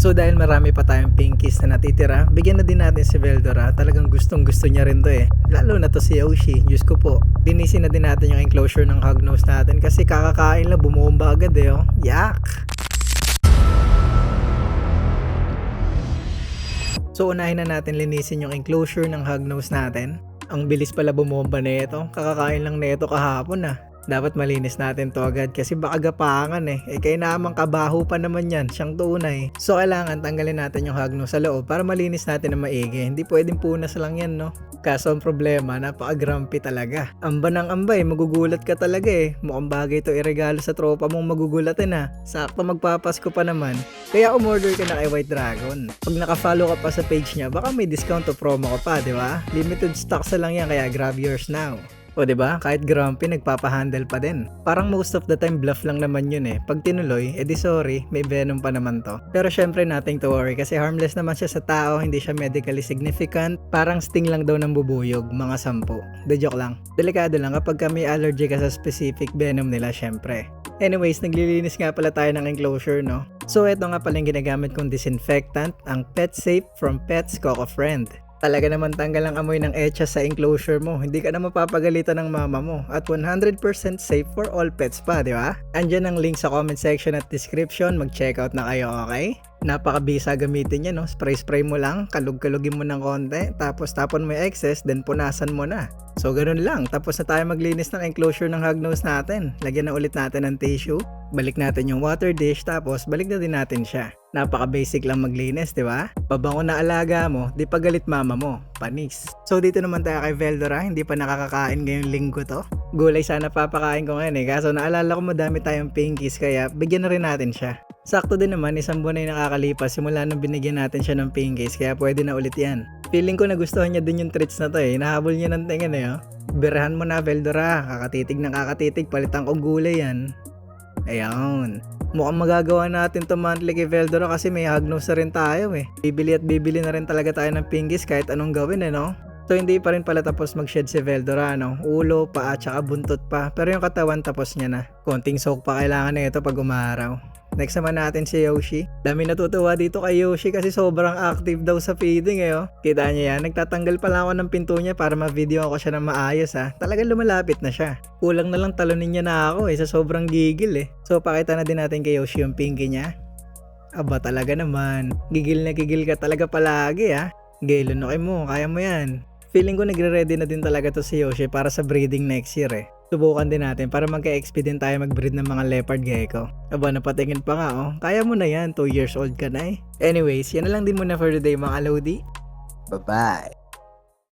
So dahil marami pa tayong pinkies na natitira, bigyan na din natin si Veldora. Talagang gustong gusto niya rin to eh. Lalo na to si Yoshi, Diyos ko po. Linisin na din natin yung enclosure ng hognose natin kasi kakakain lang bumomba agad eh oh. Yak! So unahin na natin linisin yung enclosure ng hognose natin. Ang bilis pala bumomba na ito. Kakakain lang na ito kahapon ah. Dapat malinis natin to agad kasi baka gapangan eh. Kaya namang kabaho pa naman yan, siyang tunay. So kailangan tanggalin natin yung hognose sa loob para malinis natin na maigi. Hindi pwedeng punas lang yan no. Kaso ang problema, napaka-grumpy talaga. Amba ng amba eh, magugulat ka talaga eh. Mukhang bagay to iregalo sa tropa mong magugulatin ha. Sakto magpapasko pa naman. Kaya umorder ka na kay White Dragon. Pag naka-follow ka pa sa page niya, baka may discount o promo ka pa, di ba? Limited stocks na lang yan kaya grab yours now. O diba, kahit grumpy nagpapahandle pa din. Parang most of the time bluff lang naman yun eh. Pag tinuloy, edi sorry, may venom pa naman to. Pero syempre nothing to worry kasi harmless naman siya sa tao, hindi siya medically significant. Parang sting lang daw ng bubuyog, mga 10. De joke lang. Delikado lang kapag may allergy ka sa specific venom nila syempre. Anyways, naglilinis nga pala tayo ng enclosure no. So ito nga pala yung ginagamit kong disinfectant, ang Pet Safe from Pets Coco Friend. Talaga naman tanggal ang amoy ng etcha sa enclosure mo. Hindi ka na mapapagalitan ng mama mo. At 100% safe for all pets pa, di ba? Andyan ang link sa comment section at description. Mag-checkout na kayo, okay? Napakabisa gamitin niya, no? Spray mo lang, kalug-kalugin mo ng konti, tapos tapon mo yung excess, then punasan mo na. So, ganun lang. Tapos na tayo maglinis ng enclosure ng hognose natin. Lagyan na ulit natin ng tissue. Balik natin yung water dish, tapos balik na din natin siya. Napaka-basic lang maglinis, di ba? Pabango na alaga mo, di pagalit mama mo. Panis. So, dito naman tayo kay Veldora. Hindi pa nakakakain ngayong linggo to. Gulay sana papakain ko ngayon eh. Kaso naalala ko madami tayong pinkies, kaya bigyan na rin natin siya. Sakto din naman, isang buwan na yung nakakalipas simula nung binigyan natin siya ng pinkies, kaya pwede na ulit yan. Feeling ko nagustuhan niya din yung treats na to eh. Nahabol niya ng tingin eh oh. Birahan mo na Veldora, kakatitig ng kakatitig, palitan ko gulay yan. Ayan. Mukhang magagawa natin to monthly kay Veldora kasi may hognose na rin tayo eh. Bibili at bibili na rin talaga tayo ng pinkies kahit anong gawin eh no. So hindi pa rin pala tapos mag-shed si Veldora no. Ulo, paa, tsaka buntot pa. Pero yung katawan tapos niya na. Konting soak pa kailangan na ito pag umaraw. Next naman natin si Yoshi. Dami natutuwa dito kay Yoshi kasi sobrang active daw sa feeding eh oh. Kita niya yan, nagtatanggal pala ako ng pinto niya para ma-video ako siya ng maayos ha. Talagang lumalapit na siya. Kulang na lang talunin niya na ako eh sa sobrang gigil eh. So pakita na din natin kay Yoshi yung pinky niya. Aba talaga naman, gigil na gigil ka talaga palagi ha. Gelo na mo, kaya mo yan. Feeling ko nagre-ready na din talaga to si Yoshi para sa breeding next year eh. Subukan din natin para magka-XP din tayo mag-breed ng mga leopard gecko. Aba, napatingin pa nga oh. Kaya mo na yan, 2 years old ka na eh. Anyways, yan na lang din muna for today mga Lodi. Bye-bye.